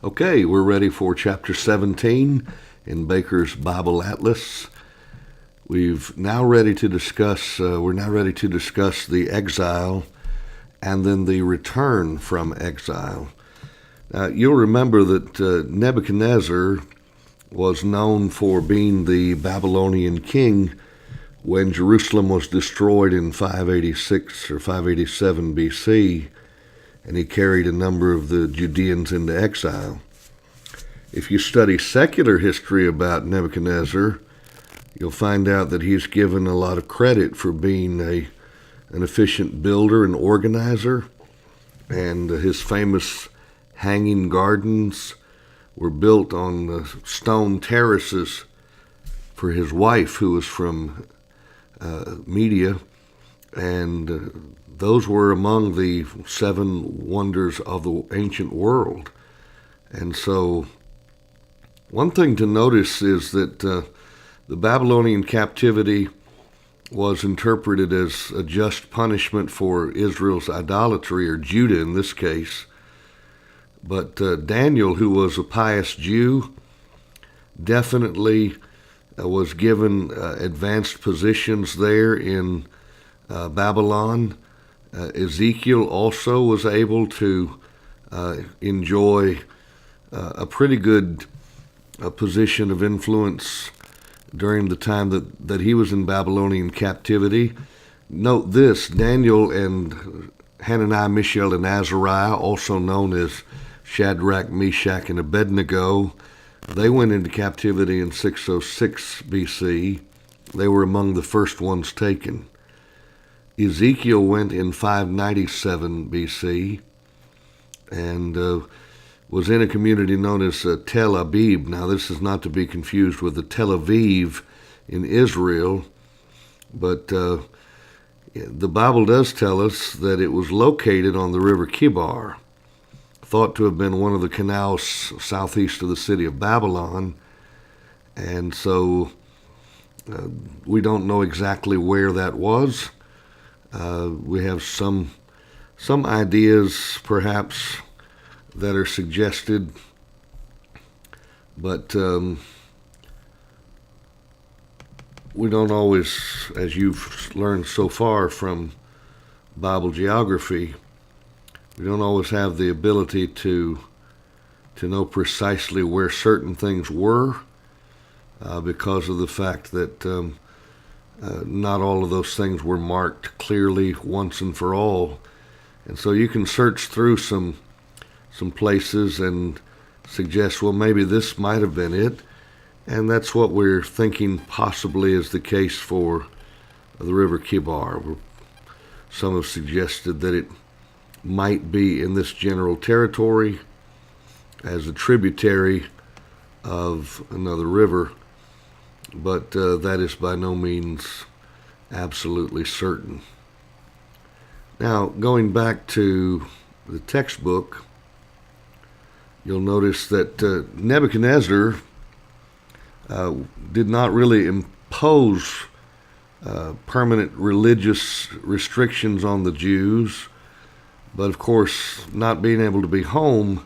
Okay, we're ready for chapter 17 in Baker's Bible Atlas. We're now ready to discuss the exile and then the return from exile. Now, you'll remember that Nebuchadnezzar was known for being the Babylonian king when Jerusalem was destroyed in 586 or 587 BC, and he carried a number of the Judeans into exile. If you study secular history about Nebuchadnezzar, you'll find out that he's given a lot of credit for being an efficient builder and organizer, and his famous hanging gardens were built on stone terraces for his wife, who was from Media, and those were among the seven wonders of the ancient world. And so one thing to notice is that the Babylonian captivity was interpreted as a just punishment for Israel's idolatry, or Judah in this case. But Daniel, who was a pious Jew, definitely was given advanced positions there in Babylon. Ezekiel also was able to enjoy a pretty good position of influence during the time that he was in Babylonian captivity. Note this: Daniel and Hananiah, Mishael, and Azariah, also known as Shadrach, Meshach, and Abednego, they went into captivity in 606 BC. They were among the first ones taken. Ezekiel went in 597 BC and was in a community known as Tel Aviv. Now, this is not to be confused with the Tel Aviv in Israel, but the Bible does tell us that it was located on the river Kibar, thought to have been one of the canals southeast of the city of Babylon, and so we don't know exactly where that was. We have some ideas, perhaps, that are suggested, but we don't always, as you've learned so far from Bible geography, we don't always have the ability to know precisely where certain things were because of the fact that not all of those things were marked clearly once and for all. And so you can search through some places and suggest, well, maybe this might have been it. And that's what we're thinking possibly is the case for the river Kibar. Some have suggested that it might be in this general territory as a tributary of another river, but that is by no means absolutely certain. Now, going back to the textbook, you'll notice that Nebuchadnezzar did not really impose permanent religious restrictions on the Jews, but of course, not being able to be home,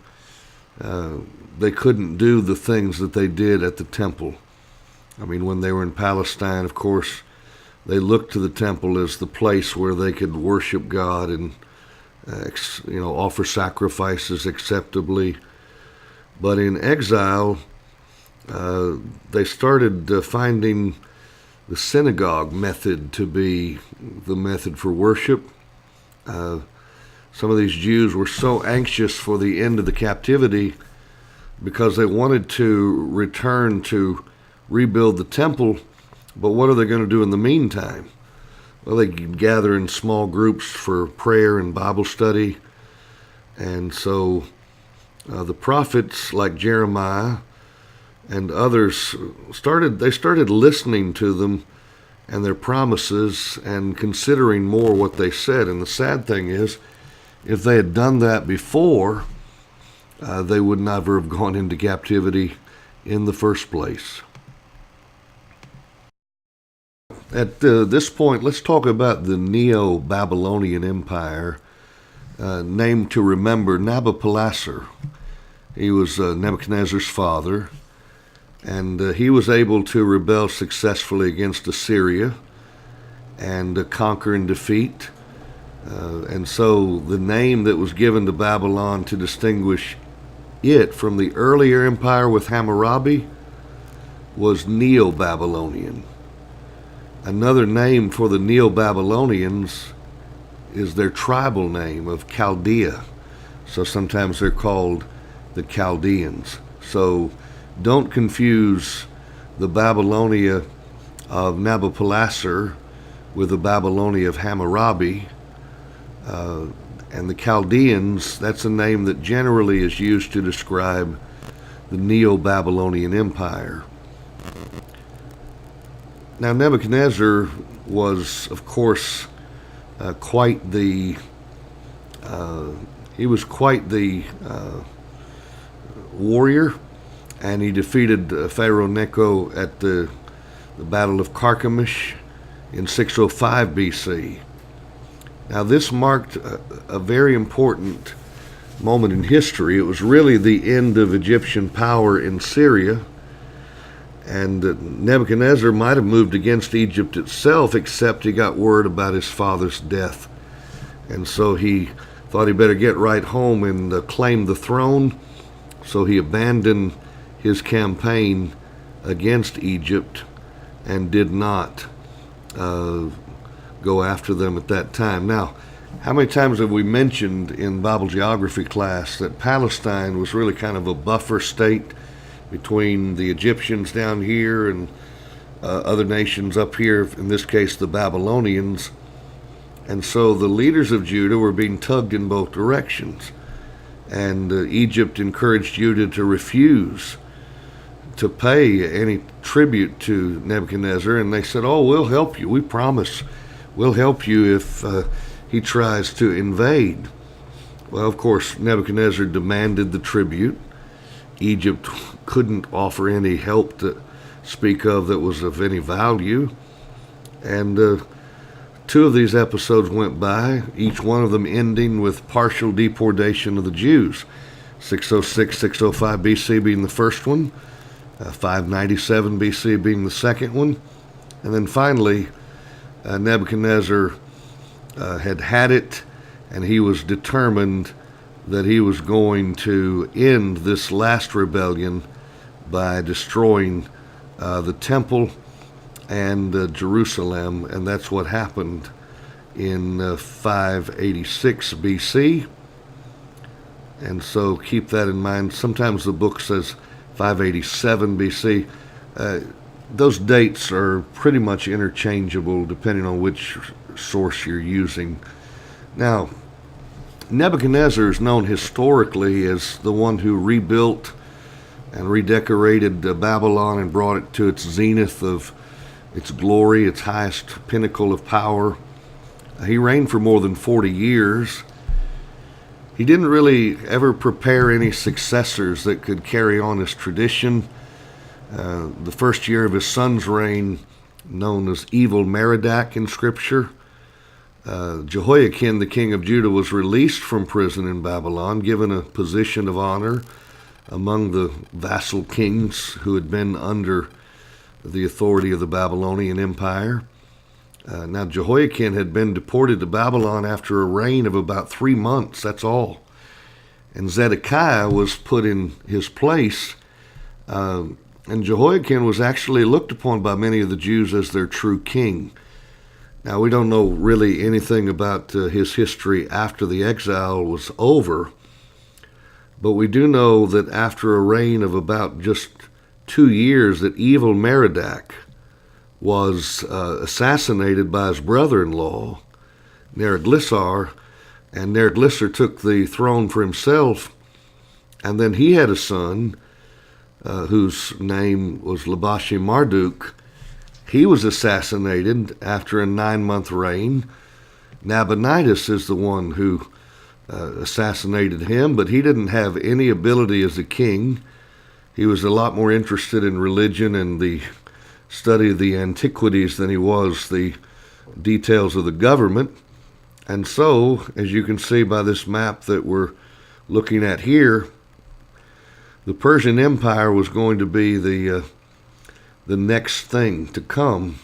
they couldn't do the things that they did at the temple. I mean, when they were in Palestine, of course, they looked to the temple as the place where they could worship God and offer sacrifices acceptably. But in exile, they started finding the synagogue method to be the method for worship. Some of these Jews were so anxious for the end of the captivity because they wanted to return to rebuild the temple, but what are they going to do in the meantime? Well, they gather in small groups for prayer and Bible study, and so the prophets like Jeremiah and others started listening to them and their promises and considering more what they said. And the sad thing is, if they had done that before, they would never have gone into captivity in the first place. At this point, let's talk about the Neo-Babylonian Empire, named to remember Nabopolassar. He was Nebuchadnezzar's father, and he was able to rebel successfully against Assyria and conquer and defeat. And so the name that was given to Babylon to distinguish it from the earlier empire with Hammurabi was Neo-Babylonian. Another name for the Neo-Babylonians is their tribal name of Chaldea. So sometimes they're called the Chaldeans. So don't confuse the Babylonia of Nabopolassar with the Babylonia of Hammurabi. And the Chaldeans, that's a name that generally is used to describe the Neo-Babylonian Empire. Now, Nebuchadnezzar was, of course, quite the warrior, and he defeated Pharaoh Necho at the Battle of Carchemish in 605 BC. Now, this marked a very important moment in history. It was really the end of Egyptian power in Syria, and Nebuchadnezzar might have moved against Egypt itself, except he got word about his father's death. And so he thought he better get right home and claim the throne. So he abandoned his campaign against Egypt and did not go after them at that time. Now, how many times have we mentioned in Bible geography class that Palestine was really kind of a buffer state between the Egyptians down here and other nations up here, in this case the Babylonians? And so the leaders of Judah were being tugged in both directions. And Egypt encouraged Judah to refuse to pay any tribute to Nebuchadnezzar, and they said, "Oh, we'll help you. We promise we'll help you if he tries to invade." Well, of course, Nebuchadnezzar demanded the tribute. Egypt couldn't offer any help to speak of that was of any value. And two of these episodes went by, each one of them ending with partial deportation of the Jews. 606, 605 BC being the first one, 597 BC being the second one, and then finally Nebuchadnezzar had it, and he was determined that he was going to end this last rebellion by destroying the temple and Jerusalem, and that's what happened in 586 BC. And so keep that in mind. Sometimes the book says 587 BC. Those dates are pretty much interchangeable depending on which source you're using. Now, Nebuchadnezzar is known historically as the one who rebuilt and redecorated Babylon and brought it to its zenith of its glory, its highest pinnacle of power. He reigned for more than 40 years. He didn't really ever prepare any successors that could carry on his tradition. The first year of his son's reign, known as Evil Merodach in Scripture, Jehoiakim, the king of Judah, was released from prison in Babylon, given a position of honor among the vassal kings who had been under the authority of the Babylonian Empire. Now, Jehoiakim had been deported to Babylon after a reign of about 3 months, that's all. And Zedekiah was put in his place, and Jehoiakim was actually looked upon by many of the Jews as their true king. Now, we don't know really anything about his history after the exile was over, but we do know that after a reign of about just 2 years, that Evil Merodach was assassinated by his brother-in-law, Neriglissar, and Neriglissar took the throne for himself, and then he had a son whose name was Labashi Marduk. He was assassinated after a 9-month reign. Nabonidus is the one who assassinated him, but he didn't have any ability as a king. He was a lot more interested in religion and the study of the antiquities than he was the details of the government. And so, as you can see by this map that we're looking at here, the Persian Empire was going to be the next thing to come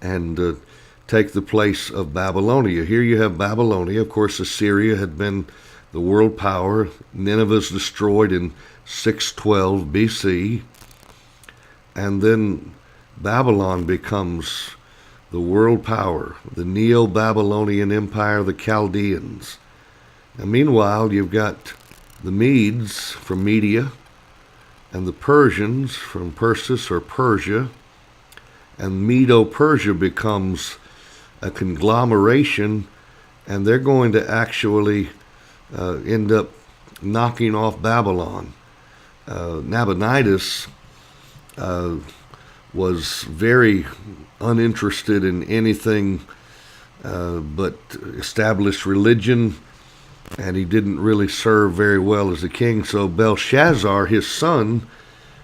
and take the place of Babylonia. Here you have Babylonia. Of course, Assyria had been the world power. Nineveh's destroyed in 612 BC. And then Babylon becomes the world power, the Neo-Babylonian Empire, the Chaldeans. And meanwhile, you've got the Medes from Media and the Persians from Persis or Persia. And Medo-Persia becomes a conglomeration, and they're going to actually end up knocking off Babylon. Nabonidus was very uninterested in anything but established religion, and he didn't really serve very well as a king. So Belshazzar, his son,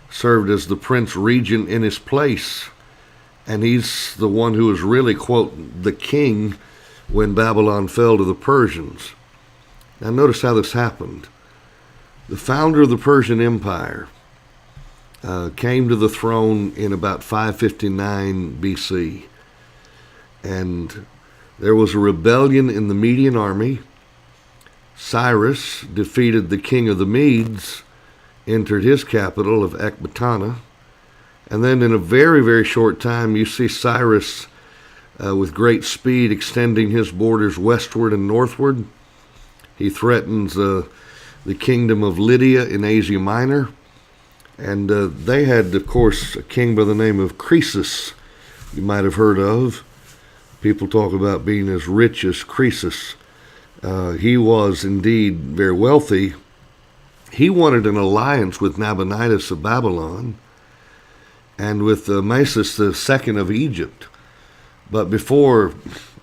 served as the prince regent in his place, and he's the one who was really, quote, the king when Babylon fell to the Persians. Now notice how this happened. The founder of the Persian Empire came to the throne in about 559 BC. And there was a rebellion in the Median army. Cyrus defeated the king of the Medes, entered his capital of Ecbatana. And then in a very, very short time, you see Cyrus with great speed extending his borders westward and northward. He threatens the kingdom of Lydia in Asia Minor. And they had, of course, a king by the name of Croesus, you might have heard of. People talk about being as rich as Croesus. He was indeed very wealthy. He wanted an alliance with Nabonidus of Babylon and with Meses II of Egypt. But before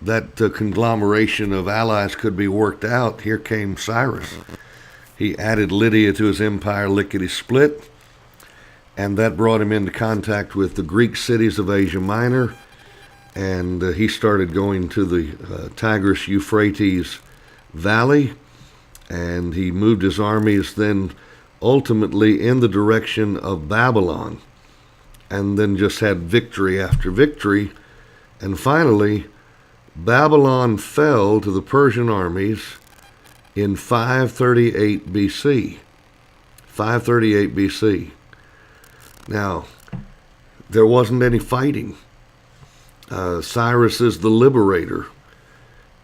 that conglomeration of allies could be worked out, here came Cyrus. He added Lydia to his empire lickety-split, and that brought him into contact with the Greek cities of Asia Minor, and he started going to the Tigris-Euphrates Valley, and he moved his armies then ultimately in the direction of Babylon, and then just had victory after victory. And finally, Babylon fell to the Persian armies in 538 BC. 538 BC. Now, there wasn't any fighting. Cyrus is the liberator,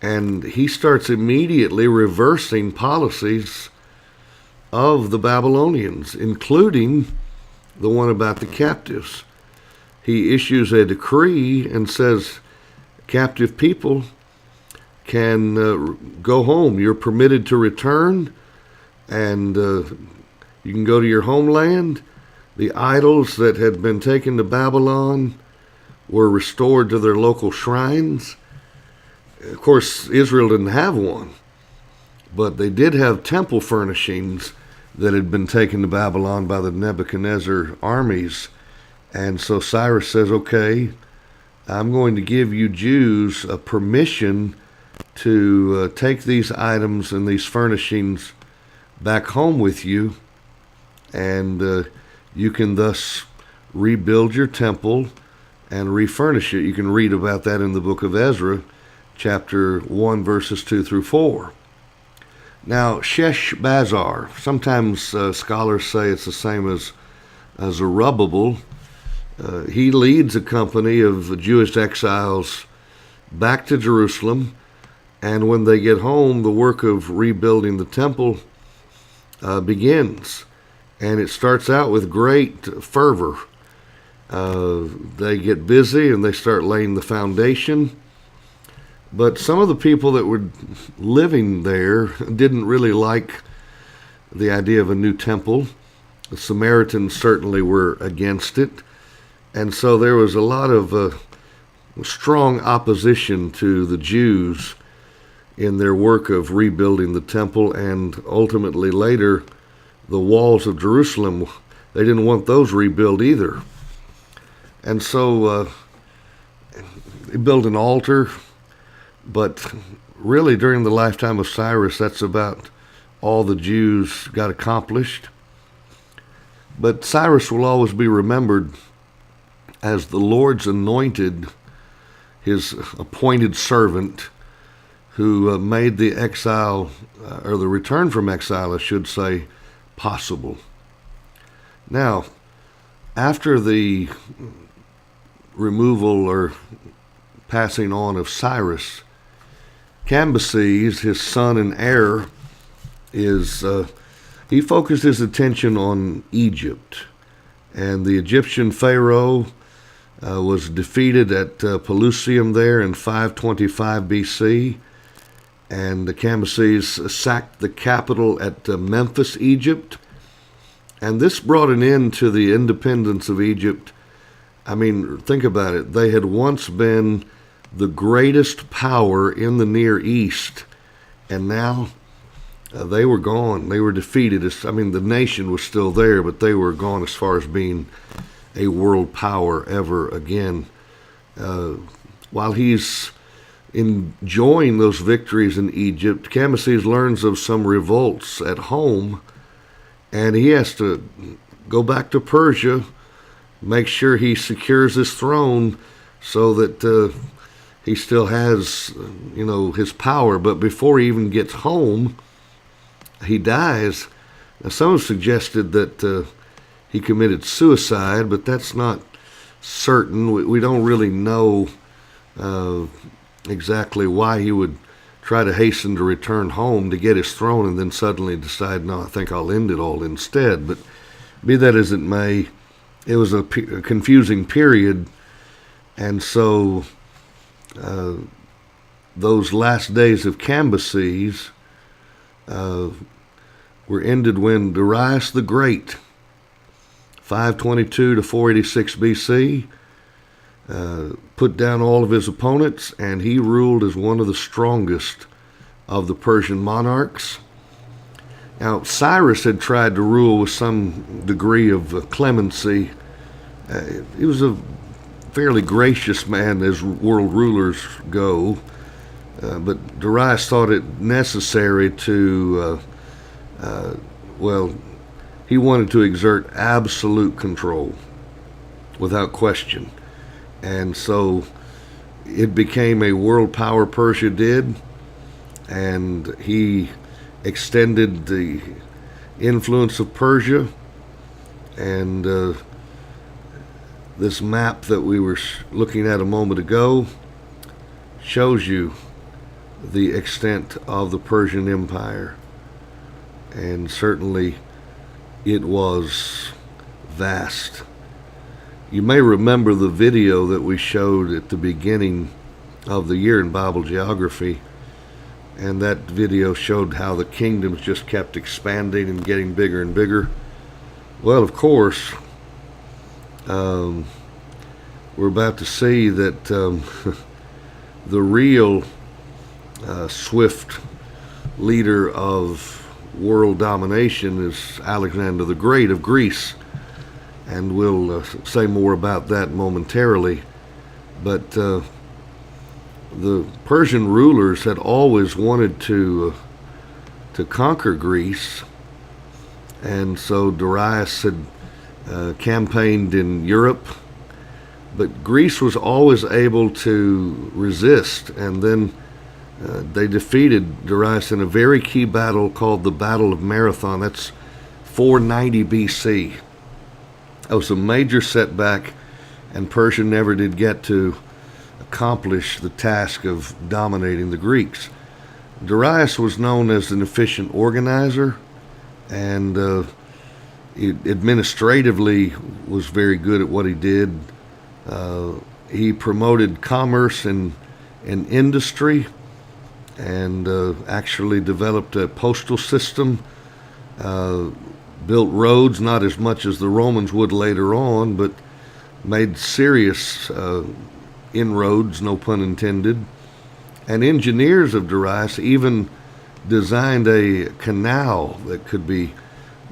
and he starts immediately reversing policies of the Babylonians, including the one about the captives. He issues a decree and says captive people can go home. You're permitted to return, and you can go to your homeland. The idols that had been taken to Babylon were restored to their local shrines. Of course, Israel didn't have one, but they did have temple furnishings that had been taken to Babylon by the Nebuchadnezzar armies. And so Cyrus says, okay, I'm going to give you Jews a permission to take these items and these furnishings back home with you, and you can thus rebuild your temple and refurnish it. You can read about that in the book of Ezra, chapter 1, verses 2 through 4. Now, Sheshbazzar, sometimes scholars say it's the same as Zerubbabel. He leads a company of Jewish exiles back to Jerusalem, and when they get home, the work of rebuilding the temple begins. And it starts out with great fervor. They get busy and they start laying the foundation. But some of the people that were living there didn't really like the idea of a new temple. The Samaritans certainly were against it. And so there was a lot of strong opposition to the Jews in their work of rebuilding the temple, and ultimately later the walls of Jerusalem. They didn't want those rebuilt either. And so they built an altar, but really during the lifetime of Cyrus, that's about all the Jews got accomplished. But Cyrus will always be remembered as the Lord's anointed, his appointed servant, who made the exile, or the return from exile, I should say, possible. Now, after the removal or passing on of Cyrus, Cambyses, his son and heir, he focused his attention on Egypt, and the Egyptian Pharaoh was defeated at Pelusium there in 525 BC, and Cambyses sacked the capital at Memphis, Egypt, and this brought an end to the independence of Egypt. I mean, think about it. They had once been the greatest power in the Near East, and now they were gone. They were defeated. I mean, the nation was still there, but they were gone as far as being a world power ever again. While he's enjoying those victories in Egypt, Cambyses learns of some revolts at home, and he has to go back to Persia, make sure he secures his throne so that he still has, his power. But before he even gets home, he dies. Now, some have suggested that he committed suicide, but that's not certain. We don't really know exactly why he would try to hasten to return home to get his throne and then suddenly decide, no, I think I'll end it all instead. But be that as it may, it was a confusing period, and so those last days of Cambyses were ended when Darius the Great, 522 to 486 BC, put down all of his opponents, and he ruled as one of the strongest of the Persian monarchs. Now, Cyrus had tried to rule with some degree of clemency. He was a fairly gracious man as world rulers go, but Darius thought it necessary to, he wanted to exert absolute control without question. And so it became a world power, Persia did, and he extended the influence of Persia. And this map that we were looking at a moment ago shows you the extent of the Persian Empire. And certainly it was vast. You may remember the video that we showed at the beginning of the year in Bible geography, and that video showed how the kingdoms just kept expanding and getting bigger and bigger. Well, of course, we're about to see that the real swift leader of world domination is Alexander the Great of Greece. And we'll say more about that momentarily. But the Persian rulers had always wanted to conquer Greece, and so Darius had campaigned in Europe, but Greece was always able to resist, and then they defeated Darius in a very key battle called the Battle of Marathon. That's 490 BC. That was a major setback, and Persia never did get to accomplish the task of dominating the Greeks. Darius was known as an efficient organizer, and administratively was very good at what he did. He promoted commerce and industry, and actually developed a postal system, built roads, not as much as the Romans would later on, but made serious inroads, no pun intended. And engineers of Darius even designed a canal that could be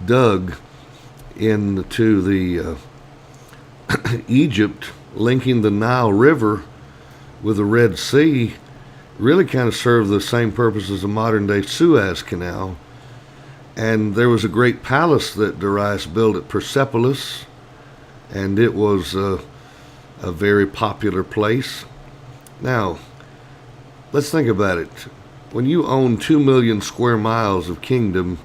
dug into the Egypt, linking the Nile River with the Red Sea. Really kind of served the same purpose as a modern-day Suez Canal. And there was a great palace that Darius built at Persepolis, and it was a very popular place. Now, let's think about it. When you own 2 million square miles of kingdom,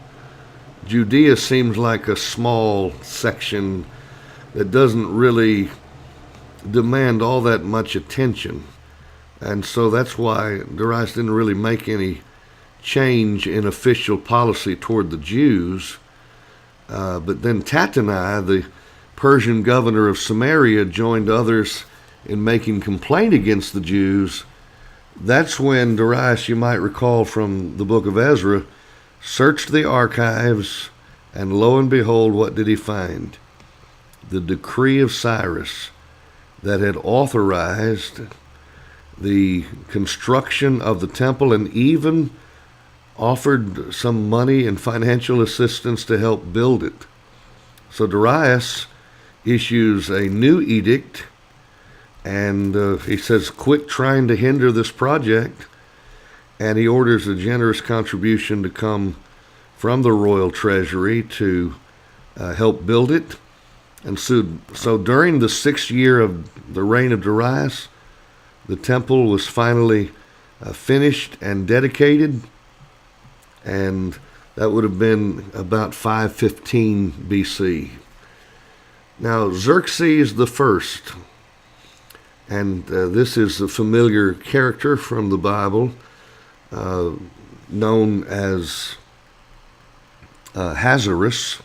Judea seems like a small section that doesn't really demand all that much attention. And so that's why Darius didn't really make any change in official policy toward the Jews. But then Tattenai, the Persian governor of Samaria, joined others in making complaint against the Jews. That's when Darius, you might recall from the book of Ezra, searched the archives, and lo and behold, what did he find? The decree of Cyrus that had authorized the construction of the temple and even offered some money and financial assistance to help build it. So Darius issues a new edict, and he says, quit trying to hinder this project, and he orders a generous contribution to come from the royal treasury to help build it. And so during the 6th year of the reign of Darius, the temple was finally finished and dedicated, and that would have been about 515 BC. Now, Xerxes the First, and this is a familiar character from the Bible, known as Ahasuerus.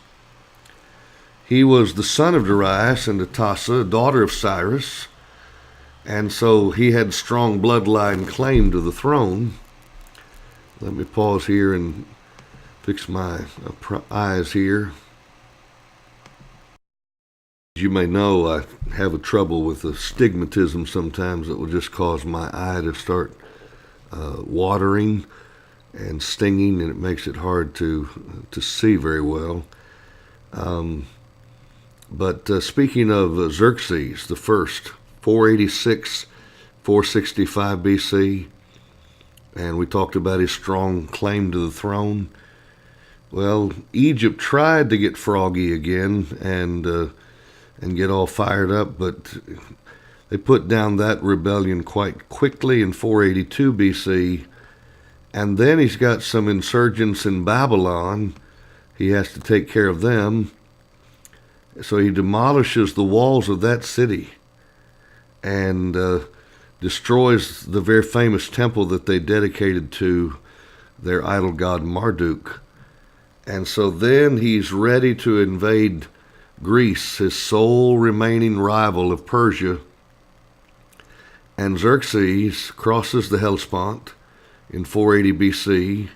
He was the son of Darius and Atassa, daughter of Cyrus, and so he had strong bloodline claim to the throne. Let me pause here and fix my eyes here. As you may know, I have a trouble with astigmatism sometimes that will just cause my eye to start watering and stinging, and it makes it hard to see very well. But speaking of Xerxes the First, 486, 465 BC, and we talked about his strong claim to the throne. Well, Egypt tried to get froggy again and get all fired up, but they put down that rebellion quite quickly in 482 BC. And then he's got some insurgents in Babylon. He has to take care of them. So he demolishes the walls of that city and destroys the very famous temple that they dedicated to their idol god Marduk. And so then he's ready to invade Greece, his sole remaining rival of Persia. And Xerxes crosses the Hellespont in 480 BC,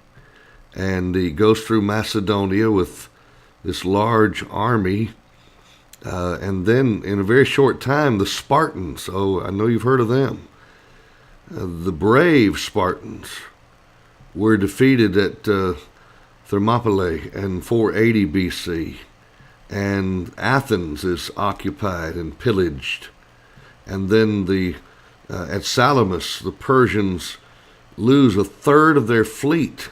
and he goes through Macedonia with this large army. And then in a very short time, the Spartans, I know you've heard of them, the brave Spartans were defeated at Thermopylae in 480 BC, and Athens is occupied and pillaged. And then at Salamis, the Persians lose a third of their fleet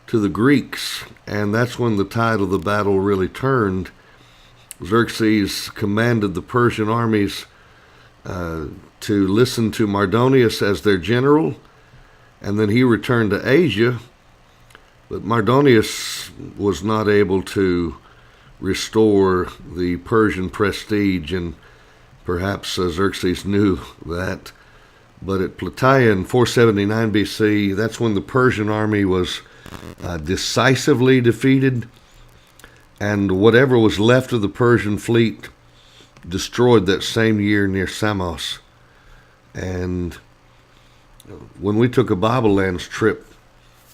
to the Greeks, and that's when the tide of the battle really turned. Xerxes commanded the Persian armies to listen to Mardonius as their general, and then he returned to Asia. But Mardonius was not able to restore the Persian prestige, and perhaps Xerxes knew that. But at Plataea in 479 BC, that's when the Persian army was decisively defeated, and whatever was left of the Persian fleet destroyed that same year near Samos. And when we took a Bible Lands trip,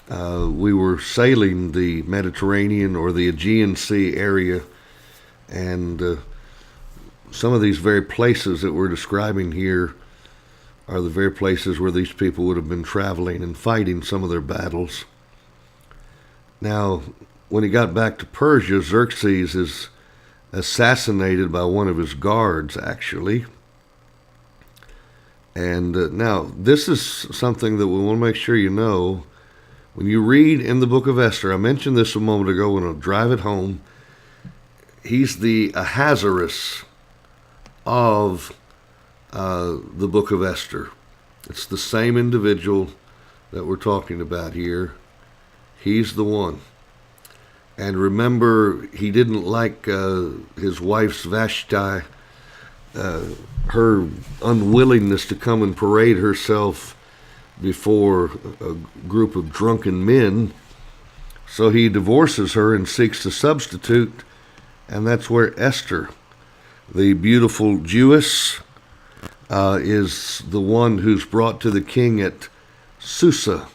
we were sailing the Mediterranean or the Aegean Sea area, and some of these very places that we're describing here are the very places where these people would have been traveling and fighting some of their battles. Now, when he got back to Persia, Xerxes is assassinated by one of his guards, actually. And now, this is something that we want to make sure you know. When you read in the book of Esther, I mentioned this a moment ago, and I'll drive it home. He's the Ahasuerus of the book of Esther. It's the same individual that we're talking about here. He's the one. And remember, he didn't like his wife's Vashti, her unwillingness to come and parade herself before a group of drunken men. So he divorces her and seeks to substitute, and that's where Esther, the beautiful Jewess, is the one who's brought to the king at Susa.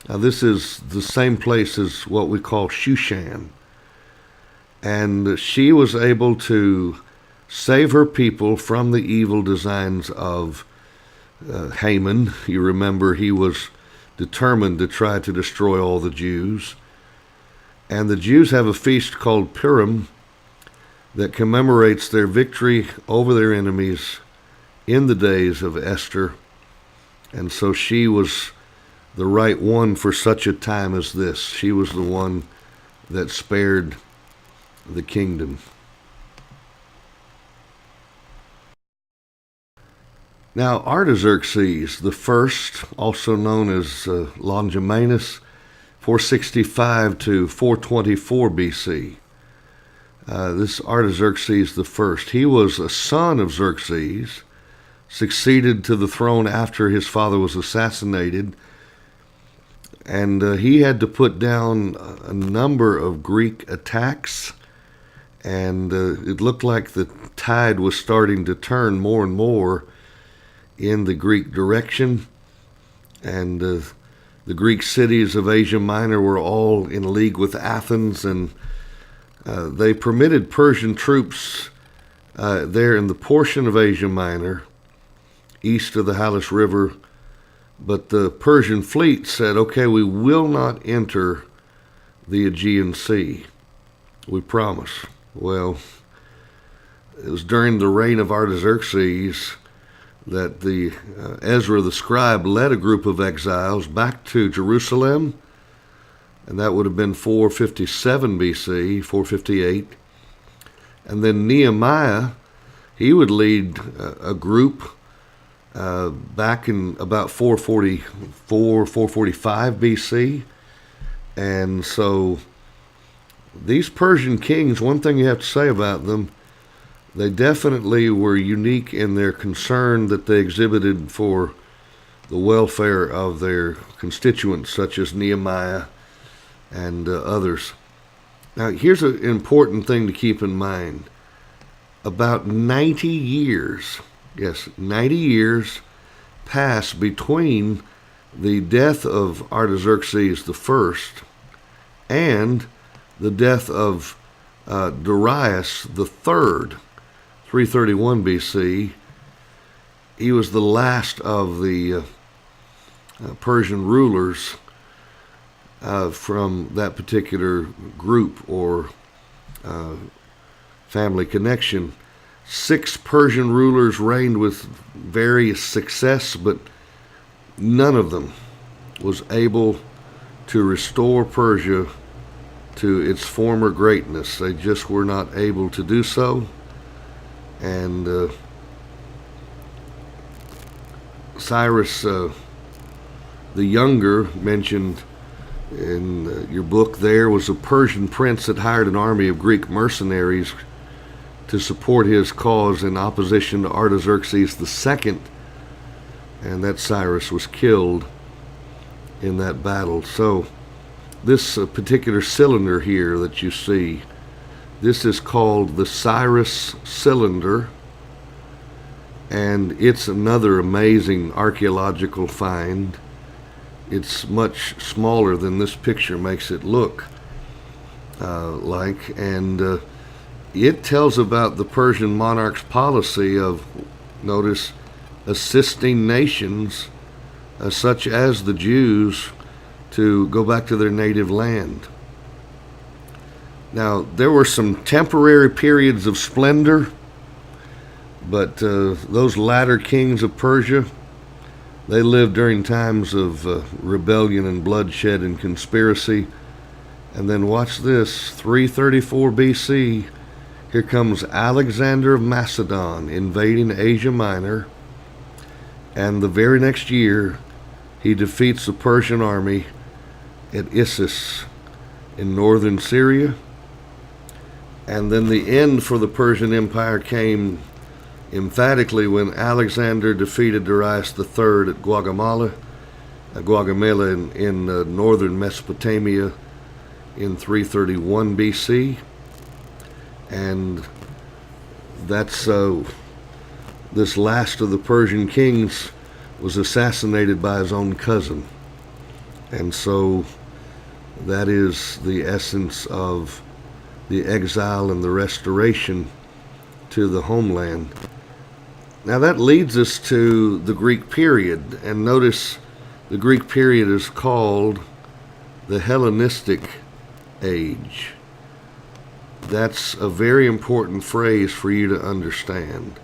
Now, this is the same place as what we call Shushan. And she was able to save her people from the evil designs of Haman. You remember he was determined to try to destroy all the Jews. And the Jews have a feast called Purim that commemorates their victory over their enemies in the days of Esther. And so she was the right one for such a time as this. She was the one that spared the kingdom. Now, Artaxerxes the first, also known as Longimanus, 465 to 424 BC. This Artaxerxes the first, he was a son of Xerxes, succeeded to the throne after his father was assassinated, and he had to put down a number of Greek attacks, and it looked like the tide was starting to turn more and more in the Greek direction, and the Greek cities of Asia Minor were all in league with Athens, and they permitted Persian troops there in the portion of Asia Minor east of the Halys River, but the Persian fleet said, okay, we will not enter the Aegean Sea. We promise. Well, it was during the reign of Artaxerxes that the Ezra the scribe led a group of exiles back to Jerusalem, and that would have been 457 BC, 458. And then Nehemiah, he would lead a group back in about 444, 445 BC. And so these Persian kings, one thing you have to say about them, they definitely were unique in their concern that they exhibited for the welfare of their constituents, such as Nehemiah and others. Now, here's an important thing to keep in mind. About 90 years, yes, 90 years passed between the death of Artaxerxes I and the death of Darius III, 331 BC. He was the last of the Persian rulers from that particular group or family connection. 6 Persian rulers reigned with various success, but none of them was able to restore Persia to its former greatness. They just were not able to do so. And Cyrus the Younger, mentioned in your book there, was a Persian prince that hired an army of Greek mercenaries to support his cause in opposition to Artaxerxes II, and that Cyrus was killed in that battle. So this particular cylinder here that you see, this is called the Cyrus cylinder, and it's another amazing archaeological find. It's much smaller than this picture makes it look like, and it tells about the Persian monarch's policy of, notice, assisting nations such as the Jews to go back to their native land. Now, there were some temporary periods of splendor, but those latter kings of Persia, They lived during times of rebellion and bloodshed and conspiracy. And then watch this, 334 BC, here comes Alexander of Macedon invading Asia Minor. And the very next year, he defeats the Persian army at Issus in northern Syria. And then the end for the Persian Empire came emphatically when Alexander defeated Darius III at Gaugamela in northern Mesopotamia in 331 BC. And that's this last of the Persian kings was assassinated by his own cousin. And so that is the essence of the exile and the restoration to the homeland. Now that leads us to the Greek period, and notice the Greek period is called the Hellenistic age. That's a very important phrase for you to understand.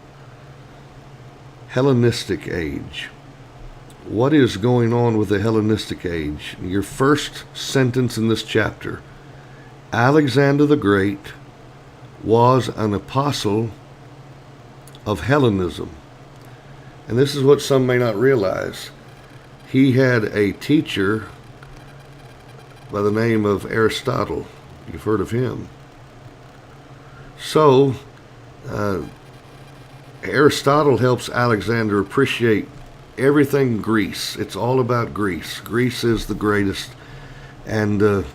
Hellenistic age. What is going on with the Hellenistic age? Your first sentence in this chapter, Alexander the Great was an apostle of Hellenism. And this is what some may not realize. He had a teacher by the name of Aristotle. You've heard of him. So, Aristotle helps Alexander appreciate everything Greece. It's all about Greece. Greece is the greatest. And a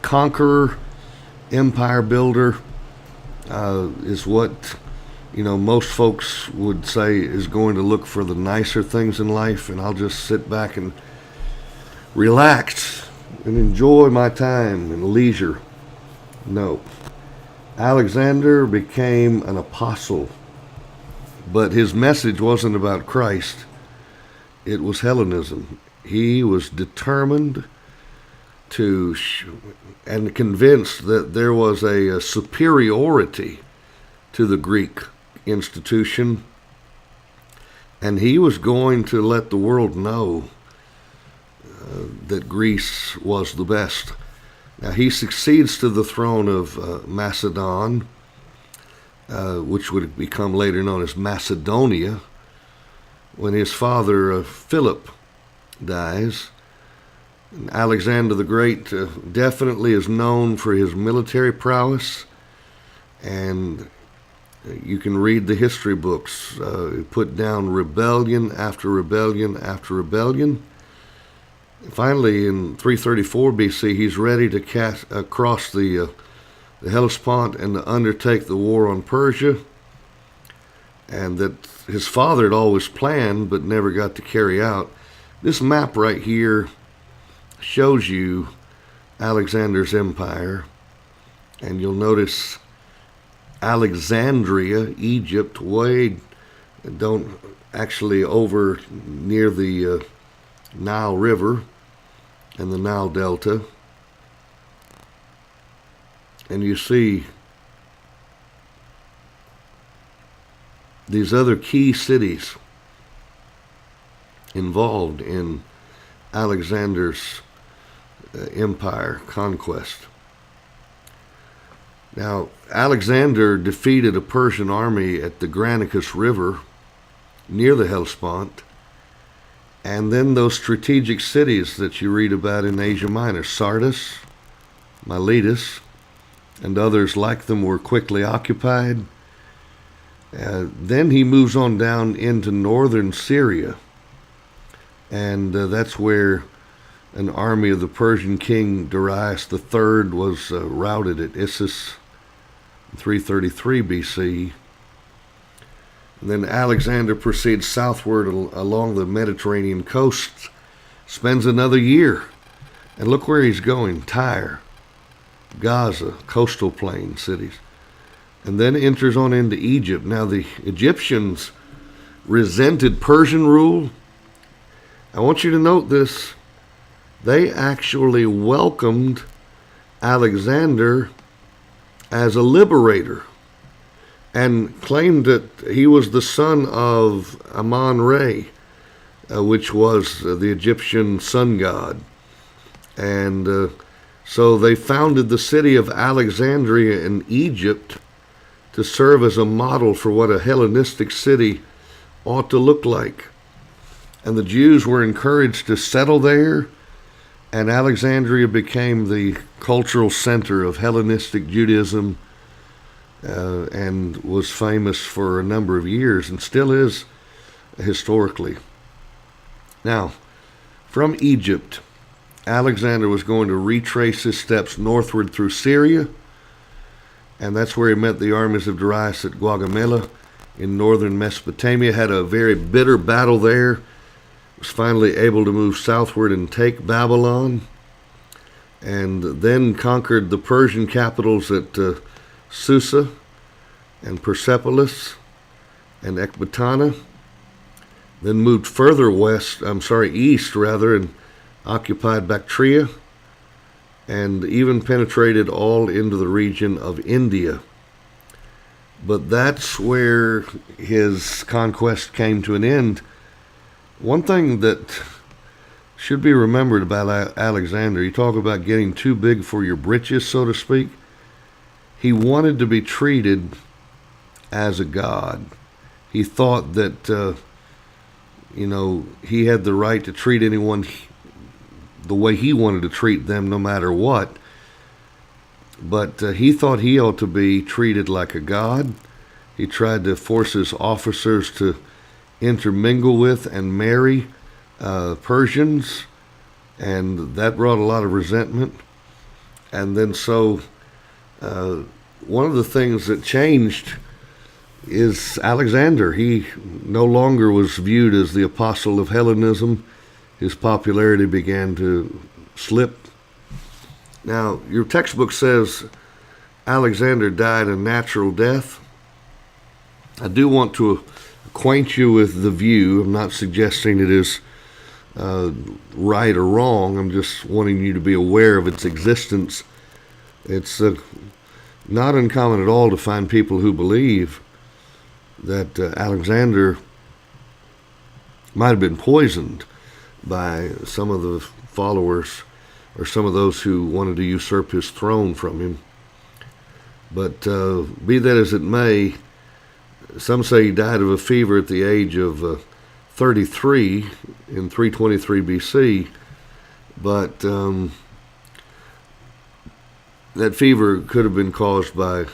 conqueror, empire builder is what most folks would say is going to look for the nicer things in life, and I'll just sit back and relax and enjoy my time and leisure. No. Alexander became an apostle, but his message wasn't about Christ. It was Hellenism. He was determined to and convinced that there was a superiority to the Greek institution, and he was going to let the world know that Greece was the best. Now he succeeds to the throne of Macedon, which would become later known as Macedonia, when his father Philip dies. And Alexander the Great definitely is known for his military prowess, and you can read the history books. Put down rebellion after rebellion after rebellion. Finally, in 334 BC, he's ready to cross the Hellespont and to undertake the war on Persia, and that his father had always planned but never got to carry out. This map right here shows you Alexander's empire, and you'll notice Alexandria, Egypt, don't actually over near the Nile River and the Nile Delta. And you see these other key cities involved in Alexander's empire conquest. Now, Alexander defeated a Persian army at the Granicus River near the Hellespont, and then those strategic cities that you read about in Asia Minor, Sardis, Miletus, and others like them, were quickly occupied. Then he moves on down into northern Syria, and that's where an army of the Persian king Darius III was routed at Issus in 333 BC. And then Alexander proceeds southward along the Mediterranean coast, spends another year, and look where he's going: Tyre, Gaza, coastal plain cities, and then enters on into Egypt. Now the Egyptians resented Persian rule. I want you to note this. They actually welcomed Alexander as a liberator and claimed that he was the son of Amon-Ra, which was the Egyptian sun god. And so they founded the city of Alexandria in Egypt to serve as a model for what a Hellenistic city ought to look like. And the Jews were encouraged to settle there, and Alexandria became the cultural center of Hellenistic Judaism, and was famous for a number of years and still is historically. Now, from Egypt, Alexander was going to retrace his steps northward through Syria, and that's where he met the armies of Darius at Gaugamela in northern Mesopotamia, had a very bitter battle there, was finally able to move southward and take Babylon, and then conquered the Persian capitals at Susa and Persepolis and Ecbatana, then moved further east and occupied Bactria, and even penetrated all into the region of India. But that's where his conquest came to an end. One thing that should be remembered about Alexander, you talk about getting too big for your britches, so to speak. He wanted to be treated as a god. He thought that, he had the right to treat anyone the way he wanted to treat them, no matter what. But he thought he ought to be treated like a god. He tried to force his officers to intermingle with and marry Persians, and that brought a lot of resentment. And then one of the things that changed is Alexander. He no longer was viewed as the apostle of Hellenism. His popularity began to slip. Now, your textbook says Alexander died a natural death. I do want to acquaint you with the view. I'm not suggesting it is right or wrong. I'm just wanting you to be aware of its existence. It's not uncommon at all to find people who believe that Alexander might have been poisoned by some of the followers or some of those who wanted to usurp his throne from him. But be that as it may, some say he died of a fever at the age of 33 in 323 BC, but that fever could have been caused by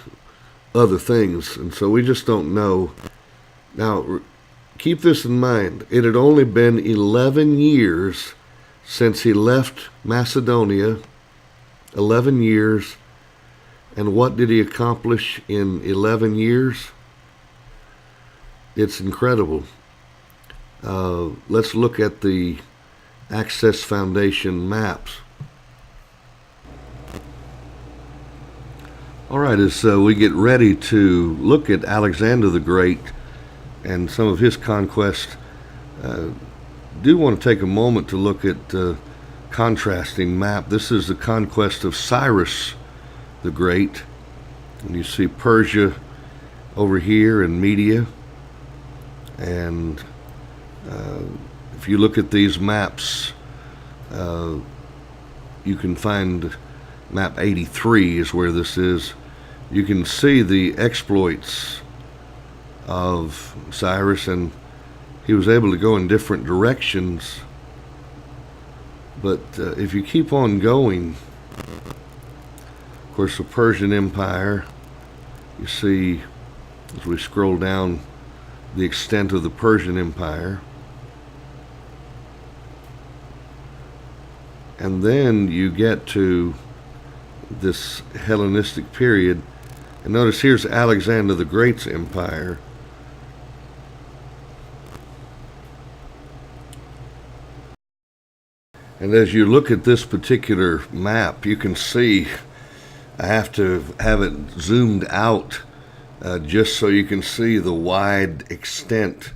other things, and so we just don't know. Now, keep this in mind. It had only been 11 years since he left Macedonia, 11 years, and what did he accomplish in 11 years? It's incredible. Let's look at the Access Foundation maps. All right, as we get ready to look at Alexander the Great and some of his conquests, do want to take a moment to look at contrasting map. This is the conquest of Cyrus the Great, and you see Persia over here and Media. And if you look at these maps, you can find map 83 is where this is. You can see the exploits of Cyrus, and he was able to go in different directions. But if you keep on going, of course, the Persian Empire, you see, as we scroll down, the extent of the Persian Empire. And then you get to this Hellenistic period. And notice here's Alexander the Great's empire. And as you look at this particular map, you can see I have to have it zoomed out just so you can see the wide extent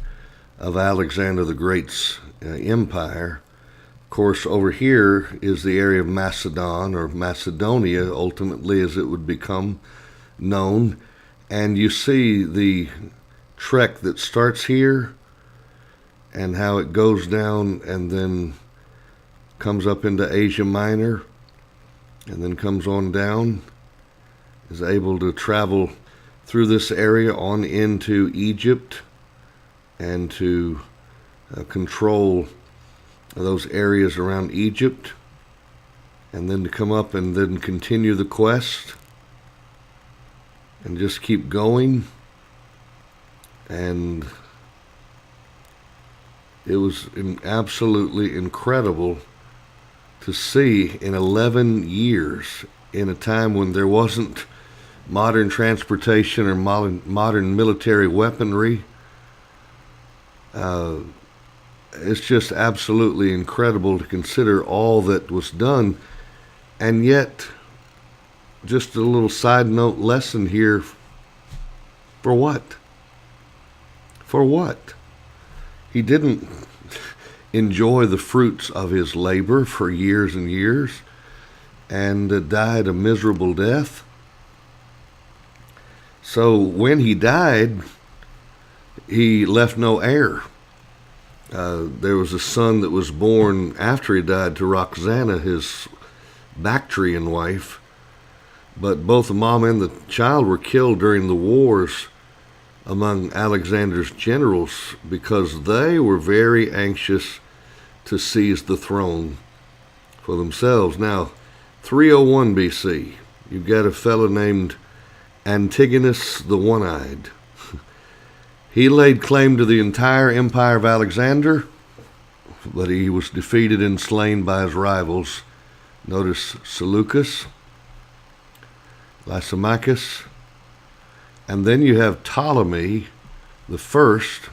of Alexander the Great's empire. Of course, over here is the area of Macedon, or Macedonia, ultimately, as it would become known. And you see the trek that starts here and how it goes down and then comes up into Asia Minor and then comes on down, is able to travel through this area on into Egypt and to control those areas around Egypt, and then to come up and then continue the quest and just keep going. And it was absolutely incredible to see in 11 years, in a time when there wasn't modern transportation or modern military weaponry. It's just absolutely incredible to consider all that was done. And yet, just a little side note lesson here, for what? For what? He didn't enjoy the fruits of his labor for years and years and died a miserable death. So when he died, he left no heir. There was a son that was born after he died to Roxana, his Bactrian wife, but both the mom and the child were killed during the wars among Alexander's generals because they were very anxious to seize the throne for themselves. Now, 301 BC, you've got a fellow named Antigonus the One-Eyed. He laid claim to the entire empire of Alexander, but he was defeated and slain by his rivals. Notice Seleucus, Lysimachus, and then you have Ptolemy the First,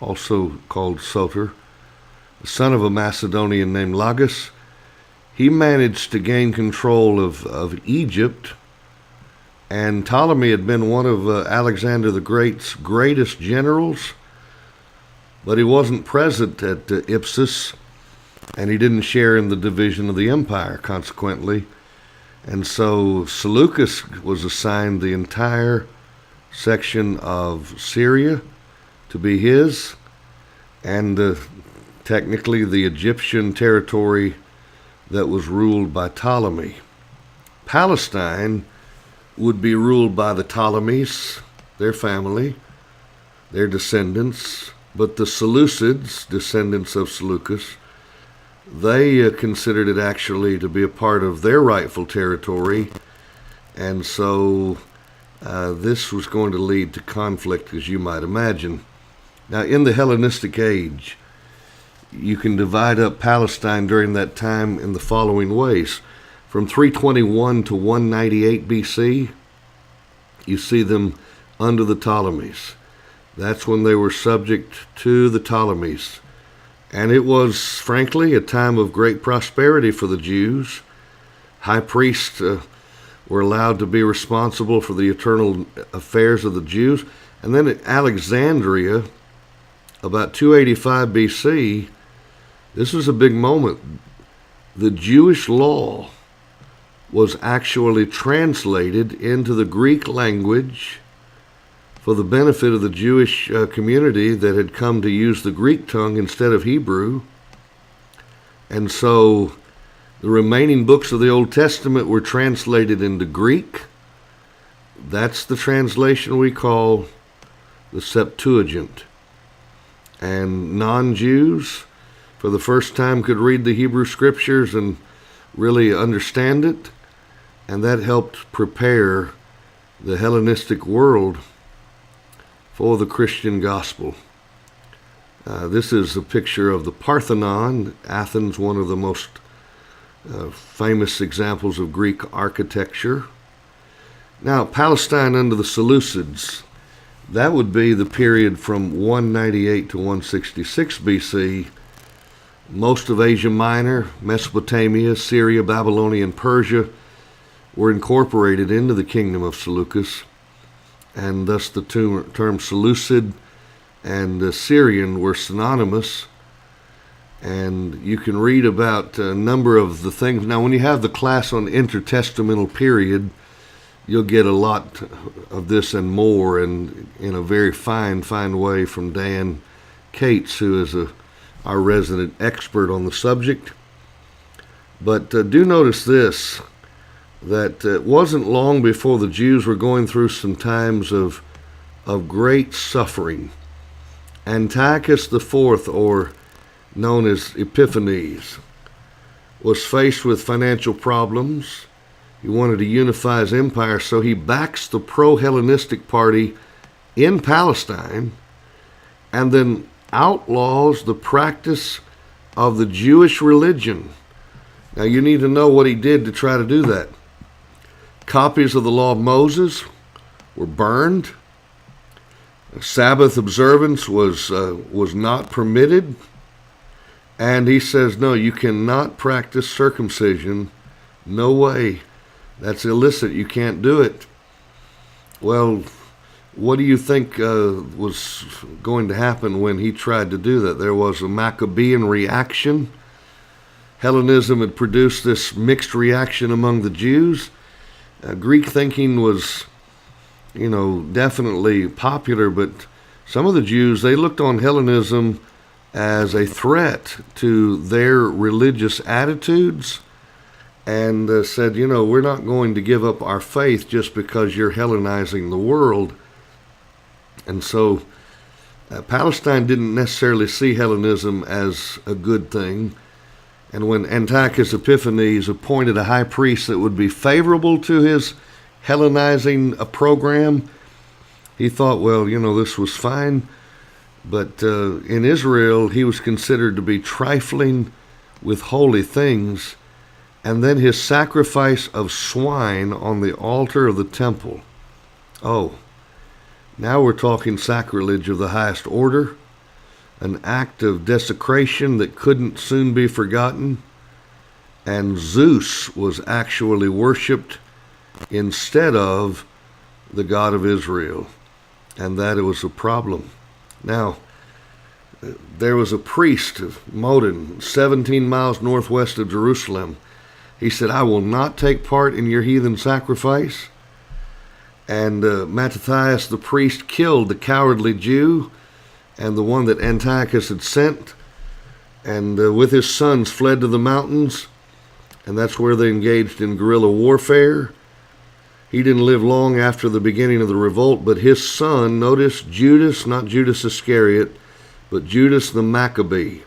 also called Soter, the son of a Macedonian named Lagus. He managed to gain control of Egypt, and Ptolemy had been one of Alexander the Great's greatest generals, but he wasn't present at Ipsus, and he didn't share in the division of the empire, consequently. And so Seleucus was assigned the entire section of Syria to be his, and technically the Egyptian territory that was ruled by Ptolemy. Palestine would be ruled by the Ptolemies, their family, their descendants, but the Seleucids, descendants of Seleucus, they considered it actually to be a part of their rightful territory, and so this was going to lead to conflict, as you might imagine. Now, in the Hellenistic age, you can divide up Palestine during that time in the following ways. From 321 to 198 BC, you see them under the Ptolemies. That's when they were subject to the Ptolemies. And it was, frankly, a time of great prosperity for the Jews. High priests were allowed to be responsible for the eternal affairs of the Jews. And then at Alexandria, about 285 BC, this was a big moment. The Jewish law was actually translated into the Greek language for the benefit of the Jewish community that had come to use the Greek tongue instead of Hebrew. And so the remaining books of the Old Testament were translated into Greek. That's the translation we call the Septuagint. And non-Jews, for the first time, could read the Hebrew Scriptures and really understand it. And that helped prepare the Hellenistic world for the Christian gospel. This is a picture of the Parthenon, Athens, one of the most famous examples of Greek architecture. Now, Palestine under the Seleucids, that would be the period from 198 to 166 BC. Most of Asia Minor, Mesopotamia, Syria, Babylonia, and Persia were incorporated into the kingdom of Seleucus, and thus the term Seleucid and Syrian were synonymous. And you can read about a number of the things. Now, when you have the class on intertestamental period, you'll get a lot of this and more, and in a very fine way from Dan Cates, who is our resident expert on the subject. But do notice this, that it wasn't long before the Jews were going through some times of great suffering. Antiochus IV, or known as Epiphanes, was faced with financial problems. He wanted to unify his empire, so he backs the pro-Hellenistic party in Palestine and then outlaws the practice of the Jewish religion. Now you need to know what he did to try to do that. Copies of the law of Moses were burned. Sabbath observance was not permitted. And he says, no, you cannot practice circumcision. No way. That's illicit. You can't do it. Well, what do you think was going to happen when he tried to do that? There was a Maccabean reaction. Hellenism had produced this mixed reaction among the Jews. Greek thinking was, definitely popular, but some of the Jews, they looked on Hellenism as a threat to their religious attitudes and said, we're not going to give up our faith just because you're Hellenizing the world. And so Palestine didn't necessarily see Hellenism as a good thing. And when Antiochus Epiphanes appointed a high priest that would be favorable to his Hellenizing program, he thought, well, this was fine. But in Israel, he was considered to be trifling with holy things. And then his sacrifice of swine on the altar of the temple. Oh, now we're talking sacrilege of the highest order, an act of desecration that couldn't soon be forgotten. And Zeus was actually worshipped instead of the God of Israel. And that it was a problem. Now, there was a priest of Modin, 17 miles northwest of Jerusalem. He said, I will not take part in your heathen sacrifice. And Mattathias the priest killed the cowardly Jew and the one that Antiochus had sent, and with his sons fled to the mountains, and that's where they engaged in guerrilla warfare. He didn't live long after the beginning of the revolt, but his son, notice Judas, not Judas Iscariot, but Judas the Maccabee,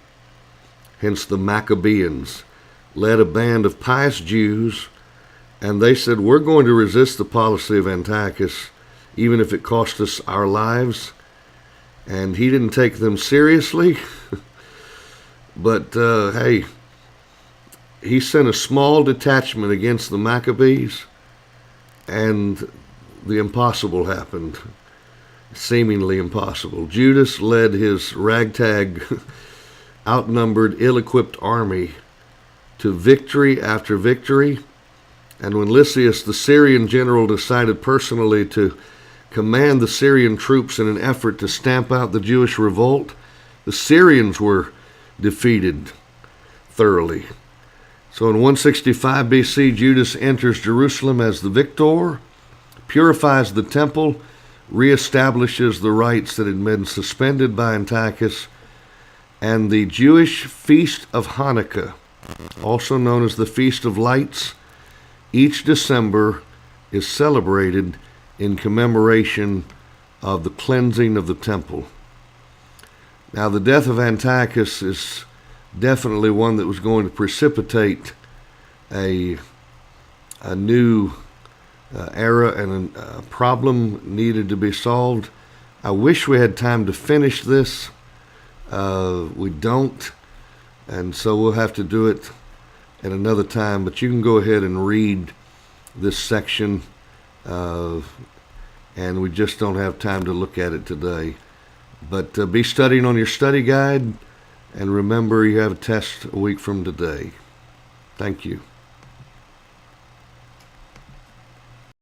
hence the Maccabeans, led a band of pious Jews, and they said, we're going to resist the policy of Antiochus, even if it cost us our lives. And he didn't take them seriously, but hey, he sent a small detachment against the Maccabees, and the impossible happened, seemingly impossible. Judas led his ragtag, outnumbered, ill-equipped army to victory after victory. And when Lysias, the Syrian general, decided personally to command the Syrian troops in an effort to stamp out the Jewish revolt, the Syrians were defeated thoroughly. So in 165 BC, Judas enters Jerusalem as the victor, purifies the temple, reestablishes the rites that had been suspended by Antiochus, and the Jewish Feast of Hanukkah, also known as the Feast of Lights, each December is celebrated in commemoration of the cleansing of the temple. Now, the death of Antiochus is definitely one that was going to precipitate a new era and a problem needed to be solved. I wish we had time to finish this. We don't, and so we'll have to do it at another time. But you can go ahead and read this section, and we just don't have time to look at it today. But be studying on your study guide, and remember you have a test a week from today. Thank you.